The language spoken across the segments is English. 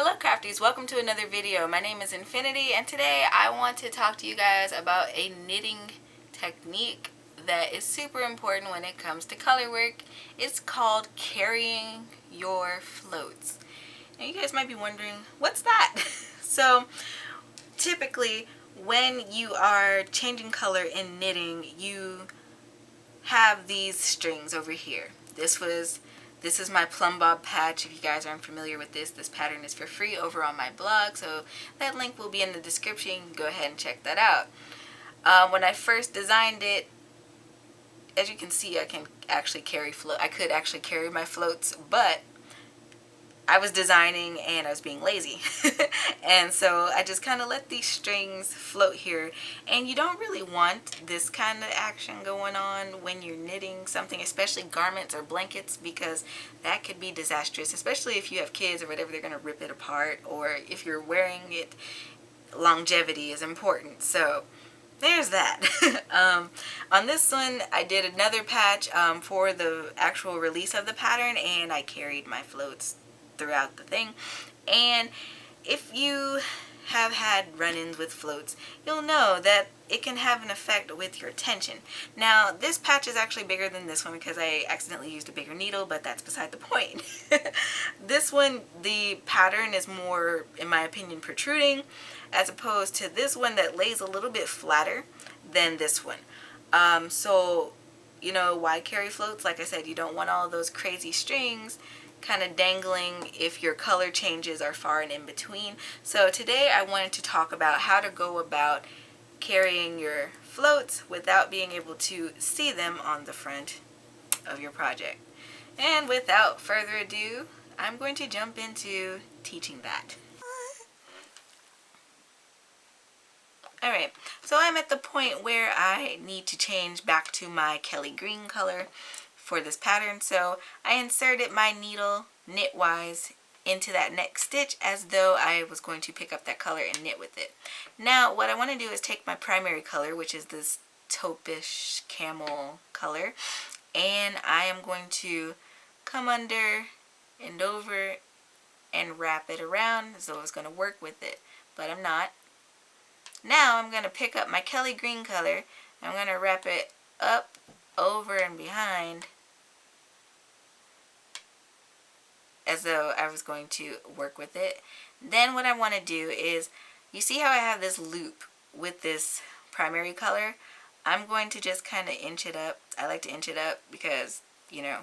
Hello crafties, welcome to another video. My name is Infinity and today I want to talk to you guys about a knitting technique that is super important when it comes to color work. It's called carrying your floats. Now you guys might be wondering, what's that? So typically when you are changing color in knitting, you have these strings over here. This is my plumb bob patch. If you guys aren't familiar with this pattern is for free over on my blog, so that link will be in the description. You can go ahead and check that out. When I first designed it, as you can see, I could actually carry my floats, but I was designing and I was being lazy. And so I just kind of let these strings float here. And you don't really want this kind of action going on when you're knitting something, especially garments or blankets, because that could be disastrous, especially if you have kids or whatever. They're going to rip it apart, or if you're wearing it, longevity is important. So there's that. On this one, I did another patch for the actual release of the pattern, and I carried my floats throughout the thing. And if you have had run-ins with floats, you'll know that it can have an effect with your tension. Now this patch is actually bigger than this one because I accidentally used a bigger needle, but that's beside the point. This one, the pattern is more, in my opinion, protruding, as opposed to this one that lays a little bit flatter than this one. So you know, why carry floats? Like I said, you don't want all those crazy strings kind of dangling if your color changes are far and in between. So today I wanted to talk about how to go about carrying your floats without being able to see them on the front of your project. And without further ado, I'm going to jump into teaching that. Alright, so I'm at the point where I need to change back to my Kelly green color for this pattern. So I inserted my needle knitwise into that next stitch as though I was going to pick up that color and knit with it. Now what I want to do is take my primary color, which is this taupish camel color, and I am going to come under and over and wrap it around as though I was going to work with it, but I'm not. Now I'm going to pick up my Kelly green color. I'm going to wrap it up, over, and behind as though I was going to work with it. Then what I want to do is, you see how I have this loop with this primary color? I'm going to just kind of inch it up. I like to inch it up because, you know,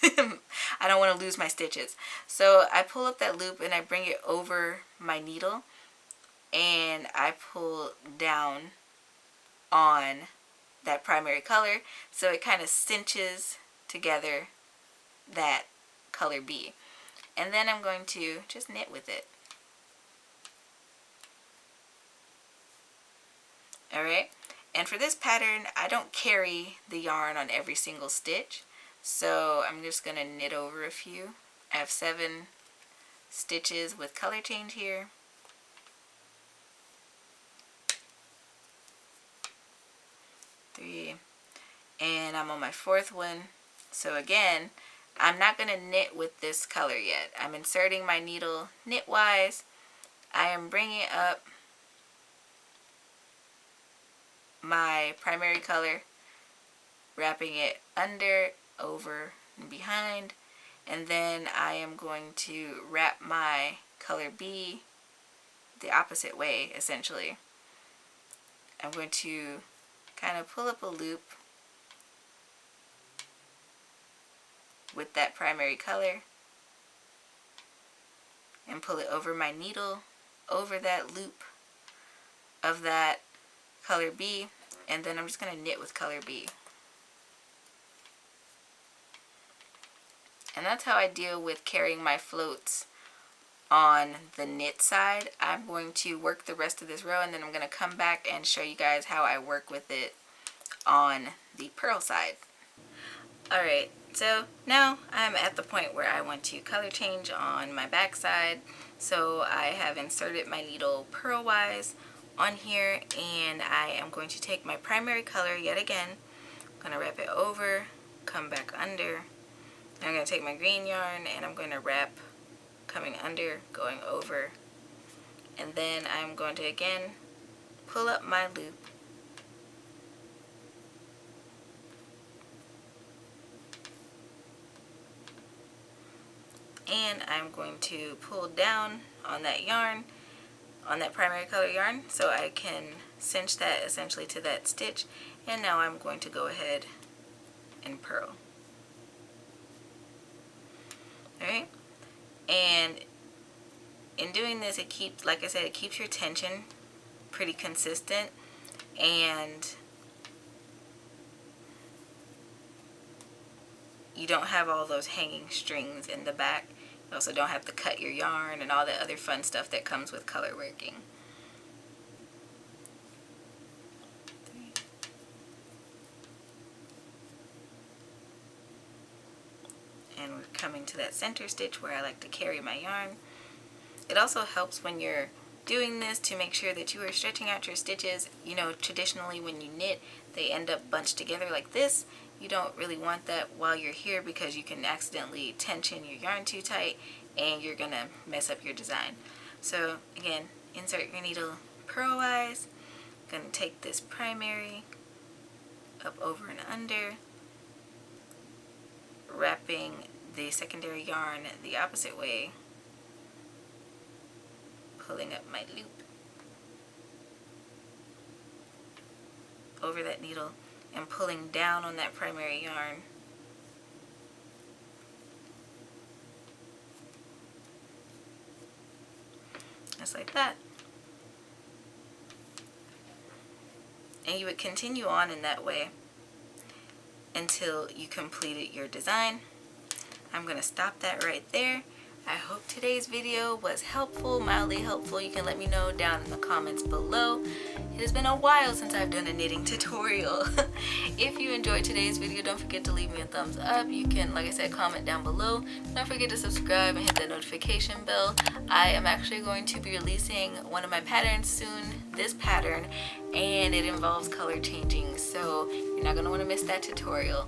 I don't want to lose my stitches. So I pull up that loop and I bring it over my needle and I pull down on that primary color so it kind of cinches together that color B. And then I'm going to just knit with it. Alright, and for this pattern I don't carry the yarn on every single stitch, so I'm just going to knit over a few. I have 7 stitches with color change here. And I'm on my 4th one. So again, I'm not going to knit with this color yet. I'm inserting my needle knitwise. I am bringing up my primary color, wrapping it under, over, and behind, and then I am going to wrap my color B the opposite way, essentially. I'm going to kind of pull up a loop with that primary color and pull it over my needle, over that loop of that color B, and then I'm just going to knit with color B. And that's how I deal with carrying my floats on the knit side. I'm going to work the rest of this row and then I'm going to come back and show you guys how I work with it on the purl side. Alright, so now I'm at the point where I want to color change on my back side. So I have inserted my needle purlwise on here and I am going to take my primary color yet again. I'm going to wrap it over, come back under. I'm going to take my green yarn and I'm going to wrap coming under, going over, and then I'm going to again pull up my loop and I'm going to pull down on that yarn, on that primary color yarn, so I can cinch that essentially to that stitch. And now I'm going to go ahead and purl. Alright, and in doing this, it keeps, like I said, it keeps your tension pretty consistent, and you don't have all those hanging strings in the back. You also don't have to cut your yarn and all the other fun stuff that comes with color working. And we're coming to that center stitch where I like to carry my yarn. It also helps when you're doing this to make sure that you are stretching out your stitches. You know, traditionally when you knit, they end up bunched together like this. You don't really want that while you're here because you can accidentally tension your yarn too tight and you're gonna mess up your design. So again, insert your needle purlwise. I'm gonna take this primary up, over, and under, wrapping the secondary yarn the opposite way, pulling up my loop over that needle and pulling down on that primary yarn. Just like that. And you would continue on in that way until you completed your design. I'm going to stop that right there. I hope today's video was helpful, mildly helpful. You can let me know down in the comments below. It has been a while since I've done a knitting tutorial. If you enjoyed today's video, don't forget to leave me a thumbs up. You can, like I said, comment down below. Don't forget to subscribe and hit that notification bell. I am actually going to be releasing one of my patterns soon, this pattern, and it involves color changing, so you're not going to want to miss that tutorial.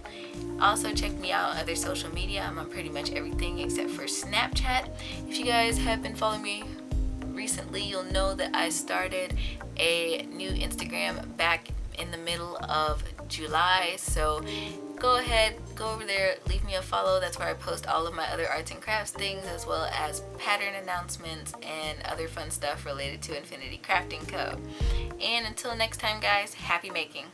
Also, check me out on other social media. I'm on pretty much everything except for Snapchat. If you guys have been following me recently, you'll know that I started a new Instagram back in the middle of July, so go ahead, go over there, leave me a follow. That's where I post all of my other arts and crafts things, as well as pattern announcements and other fun stuff related to Infiniti Crafting Co. And until next time, guys, happy making.